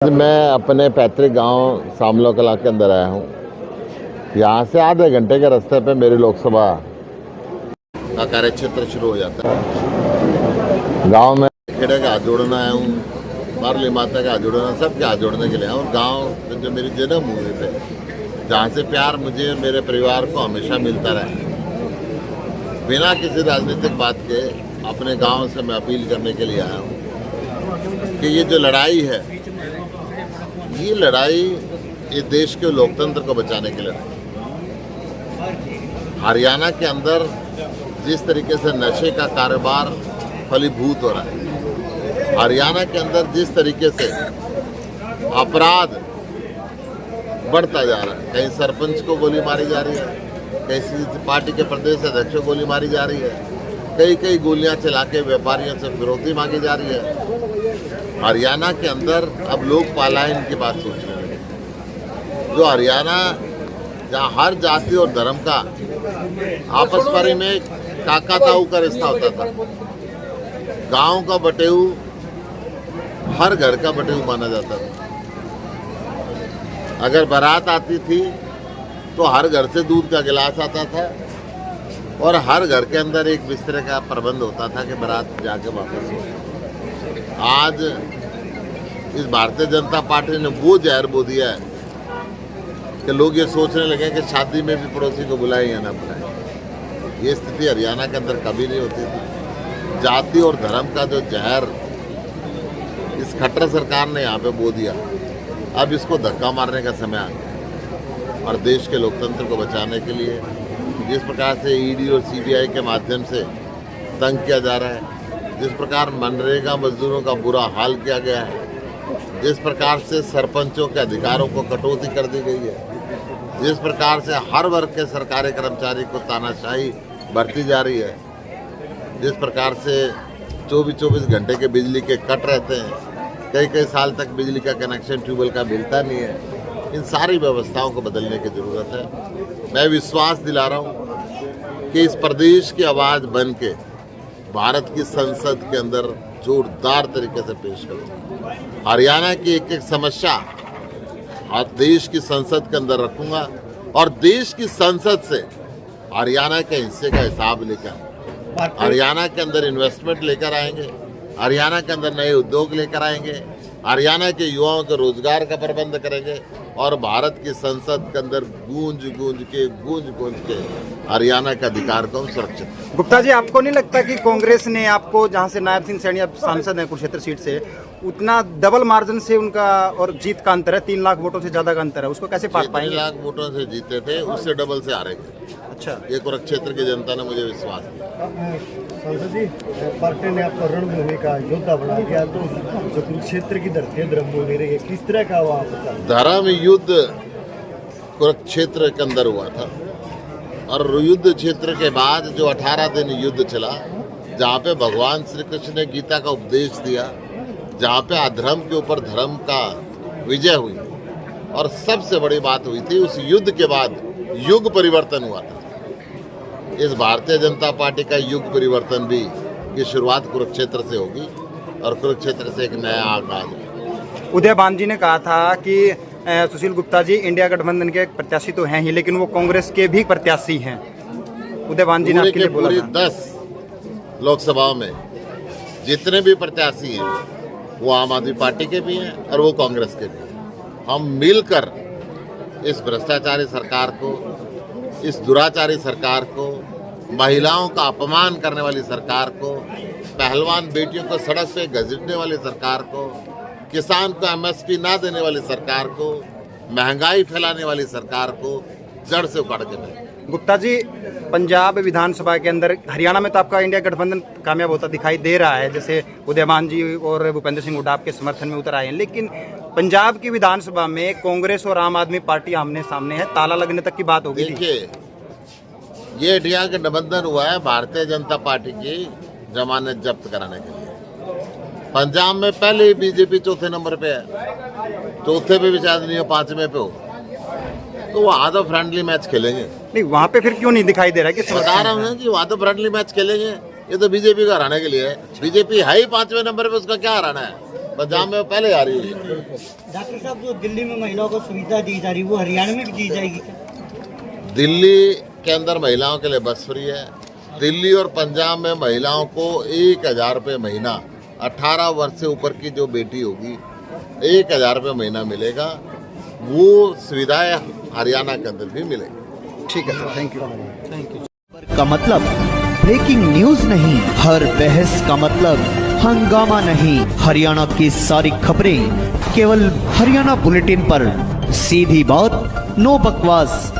मैं अपने पैतृक गांव सामलो कला के अंदर आया हूं। यहां से आधे घंटे के रास्ते पे मेरी लोकसभा का कार्य क्षेत्र शुरू हो जाता है। गांव में खेड़े का हाथ जोड़ना आया हूँ, मारली माता का हाथ जोड़ना, सबके हाथ जोड़ने के लिए आया हूँ। गाँव में जो मेरी जन्मभूमि पे, जहाँ से प्यार मुझे मेरे परिवार को हमेशा मिलता रहा, बिना किसी राजनीतिक बात के अपने गाँव से मैं अपील करने के लिए आया हूँ कि ये जो लड़ाई है, ये लड़ाई ये देश के लोकतंत्र को बचाने के लिए हरियाणा के अंदर जिस तरीके से नशे का कारोबार फलीभूत हो रहा है, हरियाणा के अंदर जिस तरीके से अपराध बढ़ता जा रहा है, कहीं सरपंच को गोली मारी जा रही है, कहीं पार्टी के प्रदेश अध्यक्ष को गोली मारी जा रही है, कई गोलियां चला के व्यापारियों से फिरौती मांगी जा रही है। हरियाणा के अंदर अब लोग पलायन की बात सोचने लगे। जो हरियाणा जहाँ हर जाति और धर्म का आपस में काका ताऊ का रिश्ता होता था, गांव का बटेऊ हर घर का बटेऊ माना जाता था। अगर बारात आती थी तो हर घर से दूध का गिलास आता था और हर घर के अंदर एक बिस्तरे का प्रबंध होता था कि बारात जाके वापस हो। आज इस भारतीय जनता पार्टी ने वो जहर बो दिया है कि लोग ये सोचने लगे कि शादी में भी पड़ोसी को बुलाएं या ना बुलाएं। ये स्थिति हरियाणा के अंदर कभी नहीं होती थी। जाति और धर्म का जो जहर इस खट्टर सरकार ने यहाँ पे बो दिया, अब इसको धक्का मारने का समय आ गया। और देश के लोकतंत्र को बचाने के लिए जिस प्रकार से ईडी और सीबीआई के माध्यम से तंग किया जा रहा है, जिस प्रकार मनरेगा मजदूरों का बुरा हाल किया गया है, जिस प्रकार से सरपंचों के अधिकारों को कटौती कर दी गई है, जिस प्रकार से हर वर्ग के सरकारी कर्मचारी को तानाशाही बरती जा रही है, जिस प्रकार से 24 घंटे के बिजली के कट रहते हैं, कई साल तक बिजली का कनेक्शन ट्यूबवेल का मिलता नहीं है, इन सारी व्यवस्थाओं को बदलने की ज़रूरत है। मैं विश्वास दिला रहा हूँ कि इस प्रदेश की आवाज़ बन के भारत की संसद के अंदर जोरदार तरीके से पेश करूँ। हरियाणा की एक समस्या और देश की संसद के अंदर रखूंगा और देश की संसद से हरियाणा के हिस्से का हिसाब लेकर हरियाणा के अंदर इन्वेस्टमेंट लेकर आएंगे, हरियाणा के अंदर नए उद्योग लेकर आएंगे, हरियाणा के युवाओं के रोजगार का प्रबंध करेंगे और भारत की संसद के अंदर गूंज के हरियाणा के अधिकार को सुरक्षित। गुप्ता जी, आपको नहीं लगता कि कांग्रेस ने आपको, जहां से नायब सिंह सैनी सांसद हैं कुरुक्षेत्र सीट से, उतना डबल मार्जिन से उनका और जीत का अंतर है, 3 लाख वोटों से ज्यादा का अंतर है, उसको कैसे पार पाएंगे? 3 लाख वोटों से जीते थे, उससे डबल से हारेंगे। अच्छा, ये कुरुक्षेत्र की जनता ने मुझे विश्वास दिया। सांसद जी, पार्टी ने आपको रणभूमि का योद्धा बना दिया, तो जो कुरुक्षेत्र की धरती रणभूमि रही है, किस तरह का हुआ? धर्म युद्ध कुरुक्षेत्र के अंदर हुआ था और युद्ध क्षेत्र के बाद जो 18 दिन युद्ध चला, जहाँ पे भगवान श्री कृष्ण ने गीता का उपदेश दिया, जहाँ पे अधर्म के ऊपर धर्म का विजय हुई और सबसे बड़ी बात हुई थी, उस युद्ध के बाद युग परिवर्तन हुआ था। इस भारतीय जनता पार्टी का युग परिवर्तन भी की शुरुआत कुरुक्षेत्र से होगी और कुरुक्षेत्र से एक नया आगाज है। उदय भान जी ने कहा था कि सुशील गुप्ता जी इंडिया गठबंधन के प्रत्याशी तो हैं ही, लेकिन वो कांग्रेस के भी प्रत्याशी हैं। उदय भान जी ने आपके लिए बोला था। 10 लोकसभाओं में जितने भी प्रत्याशी हैं वो आम आदमी पार्टी के भी हैं और वो कांग्रेस के भी हैं। हम मिलकर इस भ्रष्टाचारी सरकार को, इस दुराचारी सरकार को, महिलाओं का अपमान करने वाली सरकार को, पहलवान बेटियों को सड़क पे घसीटने वाली सरकार को, किसान को एमएसपी ना देने वाली सरकार को, महंगाई फैलाने वाली सरकार को जड़ से उखाड़ के दें। गुप्ता जी, पंजाब विधानसभा के अंदर, हरियाणा में तो आपका इंडिया गठबंधन कामयाब होता दिखाई दे रहा है, जैसे उदयमान जी और भूपेंद्र सिंह हुड्डा आपके समर्थन में उतर आए हैं, लेकिन पंजाब की विधानसभा में कांग्रेस और आम आदमी पार्टी आमने सामने है, ताला लगने तक की बात होगी। देखिए, ये इंडिया गठबंधन हुआ है भारतीय जनता पार्टी की जमानत जब्त कराने के लिए। पंजाब में पहले ही बीजेपी चौथे नंबर पे है, चौथे पे भी शायद नहीं हो, 5वें पे हो, तो वो आधा फ्रेंडली मैच खेलेंगे। नहीं, वहाँ पे फिर क्यों नहीं दिखाई दे रहा कि बता रहा हूँ कि वो आधा फ्रेंडली मैच खेलेंगे। ये तो बीजेपी को हराने के लिए है। बीजेपी है ही 5वें नंबर पे, उसका क्या हराना है? पंजाब में पहले आ रही है। डॉक्टर साहब, जो दिल्ली में महिलाओं को सुविधा दी जा रही है वो हरियाणा में भी दी जाएगी क्या? दिल्ली के अंदर महिलाओं के लिए बस फ्री है। दिल्ली और पंजाब में महिलाओं को 1,000 रुपये महीना, 18 वर्ष से ऊपर की जो बेटी होगी 1,000 रुपये महीना मिलेगा। वो सुविधाएं हरियाणा के अंदर भी मिलेगी। ठीक है सर, थैंक यू। का मतलब ब्रेकिंग न्यूज नहीं, हर बहस का मतलब हंगामा नहीं। हरियाणा की सारी खबरें केवल हरियाणा बुलेटिन पर, सीधी बात, नो बकवास।